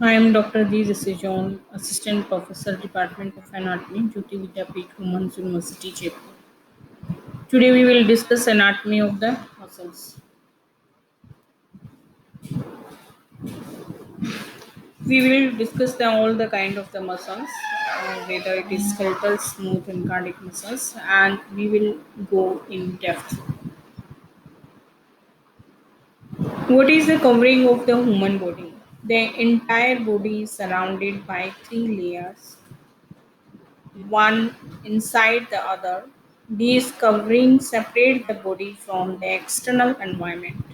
I am Dr. G. John, Assistant Professor, Department of Anatomy, Jyoti Vidyapeeth, Women's University, Jaipur. Today we will discuss anatomy of the muscles. We will discuss all the kind of the muscles, whether it is skeletal, smooth, and cardiac muscles, and we will go in depth. What is the covering of the human body? The entire body is surrounded by three layers, one inside the other. These coverings separate the body from the external environment.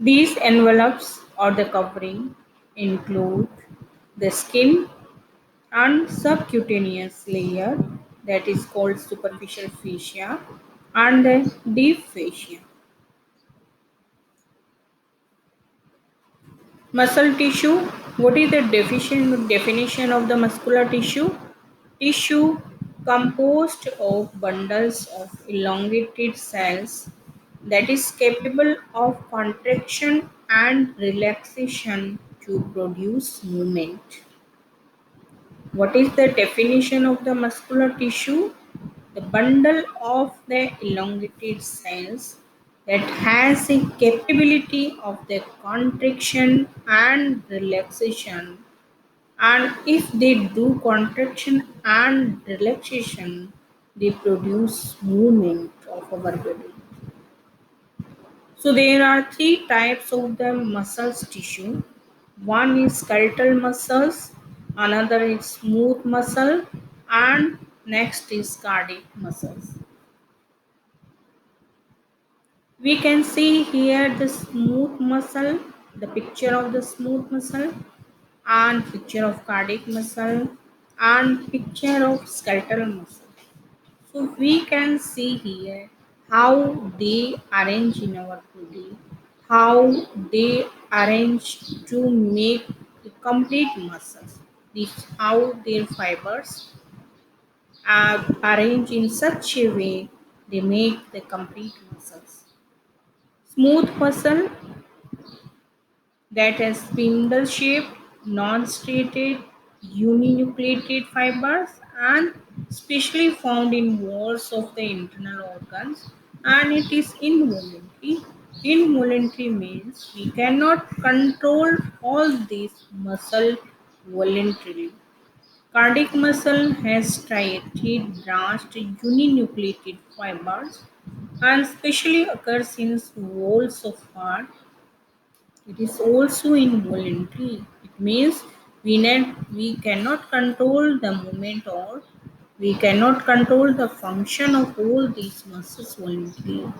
These envelopes or the covering include the skin and subcutaneous layer, that is called superficial fascia, and the deep fascia. Muscle tissue. What is the definition of the muscular tissue? Tissue composed of bundles of elongated cells that is capable of contraction and relaxation to produce movement. What is the definition of the muscular tissue? The bundle of the elongated cells that has a capability of the contraction and relaxation, and if they do contraction and relaxation they produce movement of our body. So there are three types of the muscles tissue. One is skeletal muscles, another is smooth muscle, and next is cardiac muscles. We can see here the smooth muscle, the picture of the smooth muscle, and picture of cardiac muscle, and picture of skeletal muscle. So we can see here how they arrange in our body, how they arrange to make the complete muscles. This how their fibers are arranged in such a way they make the complete muscles. Smooth muscle, that has spindle shaped, non-striated, uninucleated fibers, and specially found in walls of the internal organs, and it is involuntary. Involuntary means we cannot control all these muscle voluntarily. Cardiac muscle has striated, branched, uninucleated fibers and specially occurs in walls of heart. It is also involuntary. It means we cannot control the movement, or we cannot control the function of all these muscles voluntarily.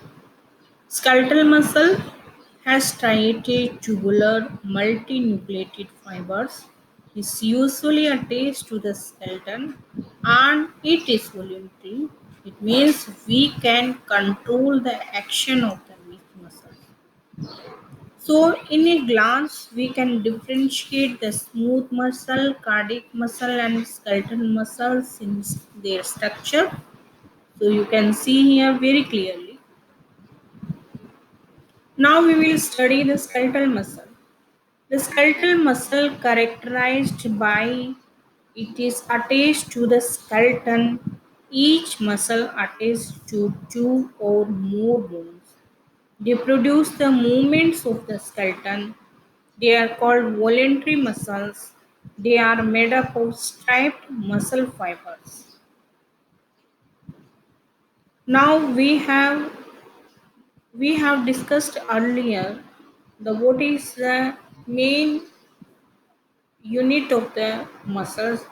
Skeletal muscle has striated, tubular, multinucleated fibers. Is usually attached to the skeleton and it is voluntary. It means we can control the action of the muscle. So, in a glance, we can differentiate the smooth muscle, cardiac muscle, and skeletal muscles in their structure. So, you can see here very clearly. Now, we will study the skeletal muscle. The skeletal muscle characterized by it is attached to the skeleton. Each muscle attached to two or more bones. They produce the movements of the skeleton. They are called voluntary muscles. They are made up of striped muscle fibers. Now we have discussed earlier the what is the main unit of the muscles.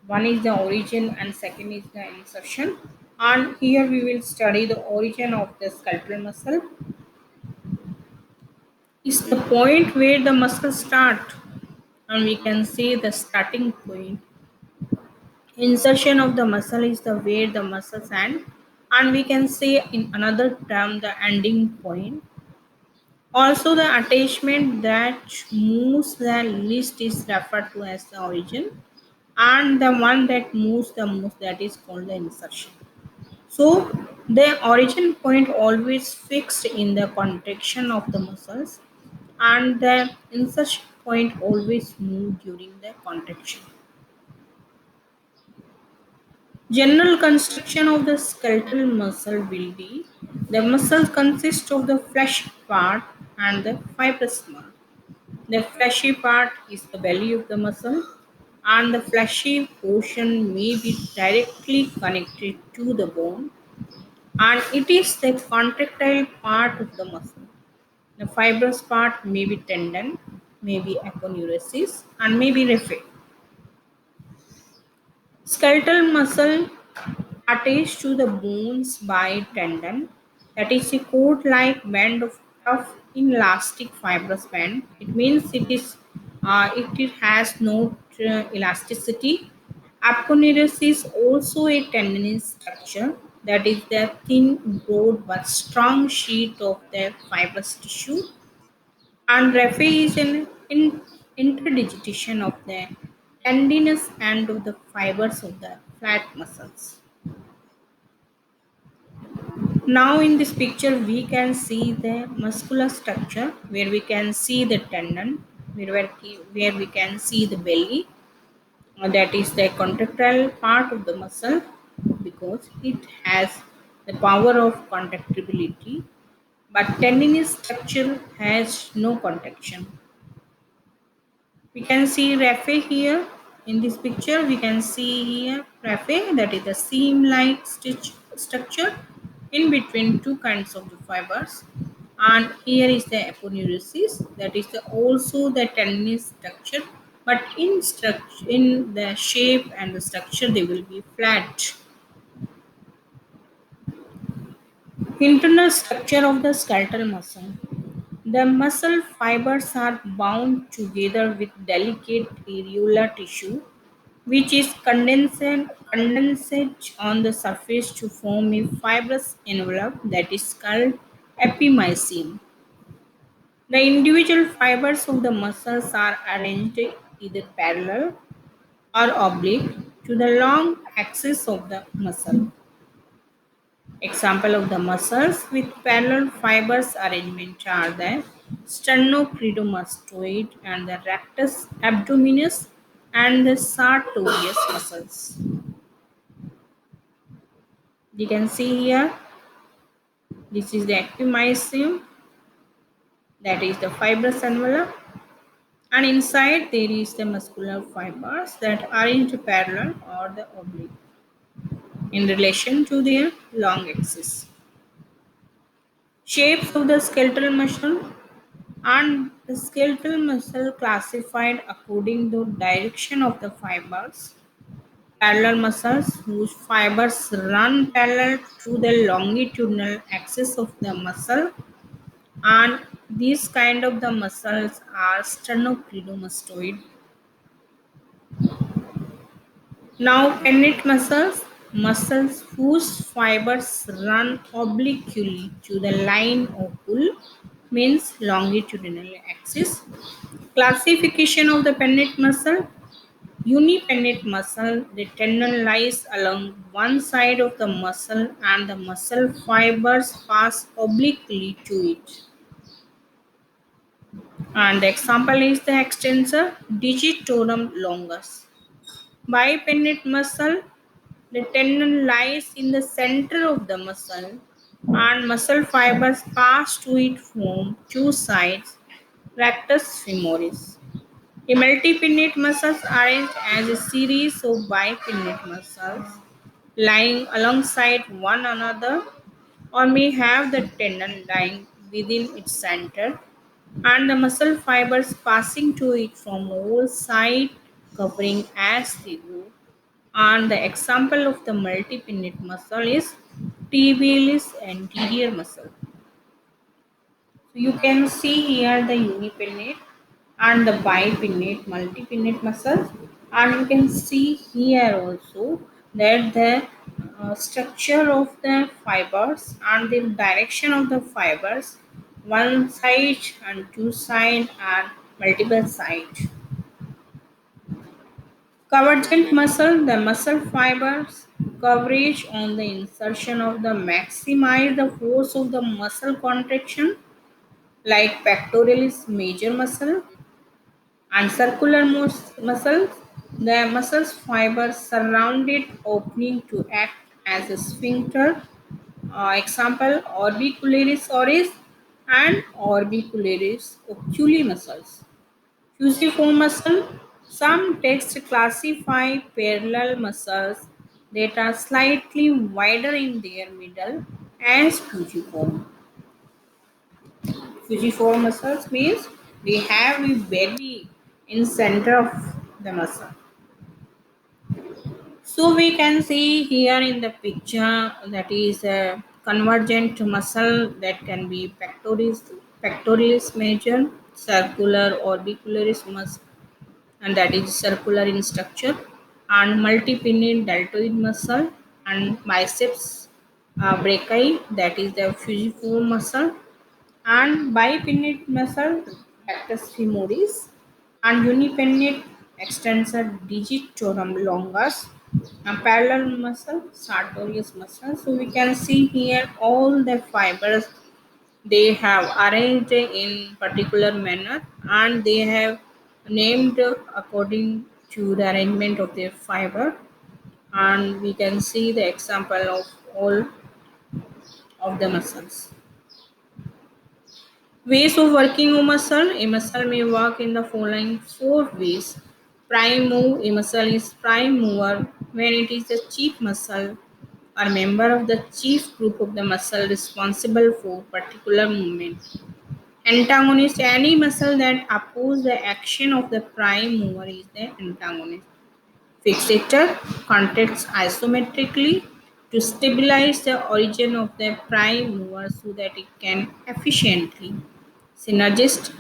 One is the origin and second is the insertion. And here we will study the origin of the skeletal muscle. Is the point where the muscles start, and we can see the starting point. Insertion of the muscle is the where the muscles end, and we can say in another term the ending point. Also, the attachment that moves the least is referred to as the origin, and the one that moves the most, that is called the insertion. So, the origin point always fixed in the contraction of the muscles, and the point always move during the contraction. General construction of the skeletal muscle will be the muscle consists of the fleshy part and the fibrous part. The fleshy part is the belly of the muscle, and the fleshy portion may be directly connected to the bone, and it is the contractile part of the muscle. The fibrous part may be tendon, may be aponeurosis, and may be raphe. Skeletal muscle attached to the bones by tendon, that is a cord-like band of tough inelastic fibrous band. It means it has no elasticity. Aponeurosis is also a tendinous structure, that is the thin, broad but strong sheet of the fibrous tissue, and raphe is an interdigitation of the tendinous end of the fibers of the flat muscles. Now in this picture we can see the muscular structure where we can see the tendon, where we can see the belly, that is the contractile part of the muscle because it has the power of contractibility, but tendinous structure has no contraction. We can see raphe here in this picture. We can see here raphe, that is the seam-like stitch structure in between two kinds of the fibers. And here is the aponeurosis, that is also the tendinous structure, but in the shape and the structure they will be flat. Internal structure of the skeletal muscle. The muscle fibers are bound together with delicate areolar tissue, which is condensed on the surface to form a fibrous envelope that is called epimysium. The individual fibers of the muscles are arranged either parallel or oblique to the long axis of the muscle. Example of the muscles with parallel fibers arrangement are the sternocleidomastoid and the rectus abdominis and the sartorius muscles. You can see here, this is the epimysium, that is the fibrous envelope, and inside there is the muscular fibers that are arranged parallel or the oblique in relation to their long axis. Shapes of the skeletal muscle, and the skeletal muscle classified according to direction of the fibers. Parallel muscles whose fibers run parallel to the longitudinal axis of the muscle, and these kind of the muscles are sternocleidomastoid. Now pennate muscles, muscles whose fibers run obliquely to the line of pull, means longitudinal axis. Classification of the pennate muscle. Unipennate muscle, the tendon lies along one side of the muscle and the muscle fibers pass obliquely to it. And the example is the extensor digitorum longus. Bipennate muscle, the tendon lies in the center of the muscle and muscle fibers pass to it from two sides, rectus femoris. A multipinnate muscles arranged as a series of bipinnate muscles lying alongside one another or may have the tendon lying within its center and the muscle fibers passing to it from all sides covering as they go. And the example of the multipinnate muscle is tibialis anterior muscle. So you can see here the unipinnate and the bipinnate, multipinnate muscles, and you can see here also that the structure of the fibers and the direction of the fibers, one side and two side and multiple side. Convergent muscle, the muscle fibers coverage on the insertion of the maximize the force of the muscle contraction like pectoralis major muscle, And circular muscles, the muscles fibers surrounded opening to act as a sphincter. Example, orbicularis oris and orbicularis oculi muscles. Fusiform muscle, some texts classify parallel muscles that are slightly wider in their middle as fusiform. Fusiform muscles means they have a belly in center of the muscle. So we can see here in the picture that is a convergent muscle that can be pectoralis major, circular orbicularis muscle, and that is circular in structure, and multipinnate deltoid muscle, and biceps brachii, that is the fusiform muscle, and bipinnate muscle rectus femoris, and unipinnate extensor digitorum longus, and parallel muscle sartorius muscle. So we can see here all the fibers they have arranged in particular manner, and they have named according to the arrangement of their fiber, and we can see the example of all of the muscles. Ways of working a muscle. A muscle may work in the following four ways. Prime move. A muscle is prime mover when it is the chief muscle or member of the chief group of the muscle responsible for particular movement. Antagonist. Any muscle that opposes the action of the prime mover is the antagonist. Fixator contracts isometrically to stabilize the origin of the prime mover so that it can efficiently synergist.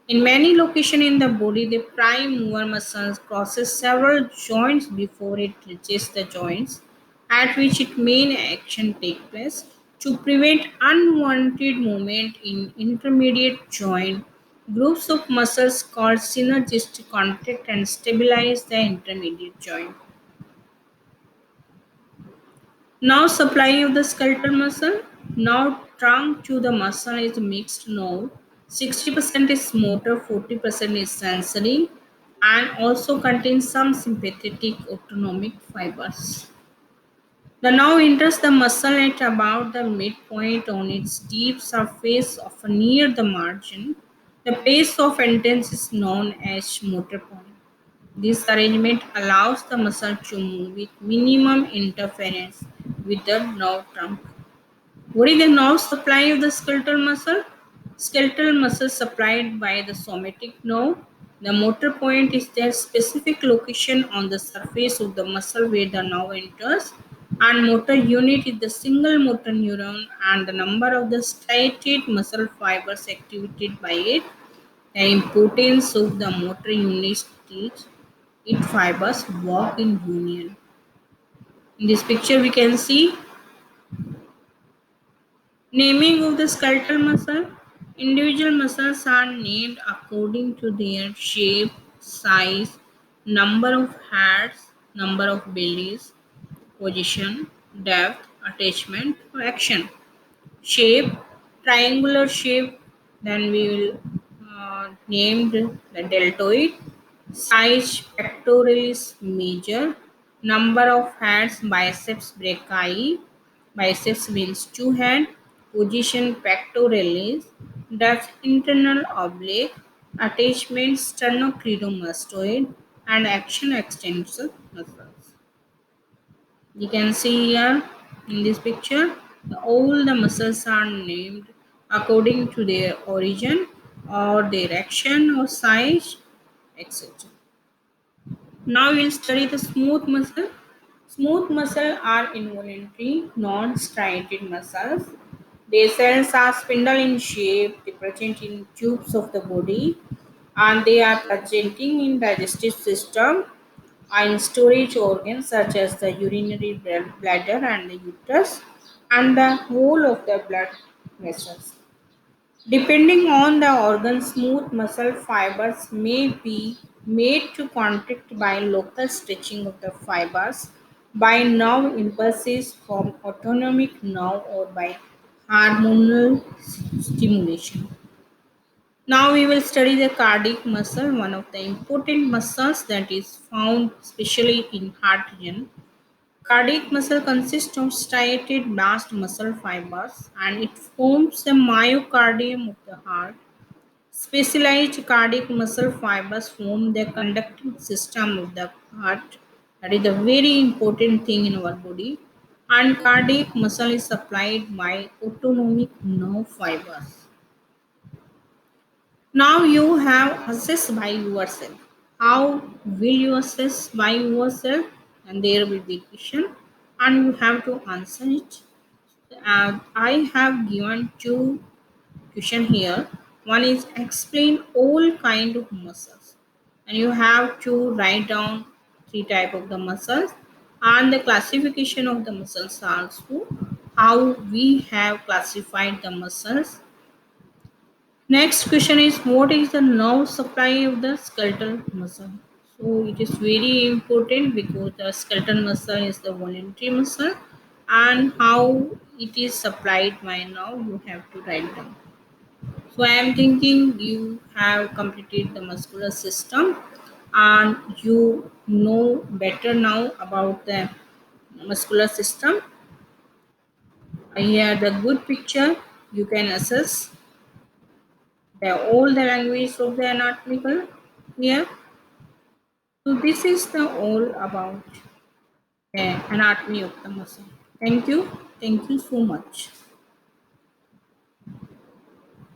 In many locations in the body, the prime mover muscle crosses several joints before it reaches the joints at which its main action takes place. To prevent unwanted movement in intermediate joint, groups of muscles called synergists contract and stabilize the intermediate joint. Now supplying of the skeletal muscle. Now trunk to the muscle is mixed node. 60% is motor, 40% is sensory, and also contains some sympathetic autonomic fibers. The nerve enters the muscle at about the midpoint on its deep surface of near the margin. The place of entrance is known as motor point. This arrangement allows the muscle to move with minimum interference with the nerve trunk. What is the nerve supply of the skeletal muscle? Skeletal muscle supplied by the somatic nerve. The motor point is their specific location on the surface of the muscle where the nerve enters, and motor unit is the single motor neuron and the number of the striated muscle fibers activated by it. The importance of the motor unit is its fibers work in union. In this picture, we can see naming of the skeletal muscle. Individual muscles are named according to their shape, size, number of heads, number of bellies, position, depth, attachment, or action. Shape, triangular shape, then we will named the deltoid. Size, pectoralis major. Number of heads, biceps brachii. Biceps means two hand. Position, pectoralis. Depth, internal oblique. Attachment, sternocleidomastoid. And action extensor muscles. You can see here in this picture, all the muscles are named according to their origin or their action or size, etc. Now we'll study the smooth muscle. Smooth muscle are involuntary, non-striated muscles. Their cells are spindle in shape, they present in tubes of the body, and they are presenting in digestive system and storage organs such as the urinary bladder and the uterus and the whole of the blood vessels. Depending on the organ, smooth muscle fibers may be made to contract by local stretching of the fibers, by nerve impulses from autonomic nerve, or by hormonal stimulation. Now we will study the cardiac muscle, one of the important muscles that is found especially in heart region. Cardiac muscle consists of striated vast muscle fibers and it forms the myocardium of the heart. Specialized cardiac muscle fibers form the conducting system of the heart. That is a very important thing in our body. And cardiac muscle is supplied by autonomic nerve fibers. Now you have assessed by yourself. How will you assess by yourself? And there will be question, and you have to answer it. I have given two question here. One is explain all kind of muscles, and you have to write down three type of the muscles and the classification of the muscles also. How we have classified the muscles. Next question is what is the nerve supply of the skeletal muscle? So it is very important because the skeletal muscle is the voluntary muscle and how it is supplied by nerve you have to write down. So I am thinking you have completed the muscular system and you know better now about the muscular system. Here the good picture you can assess all the language of the anatomical here. So this is the all about the anatomy of the muscle. Thank you. Thank you so much.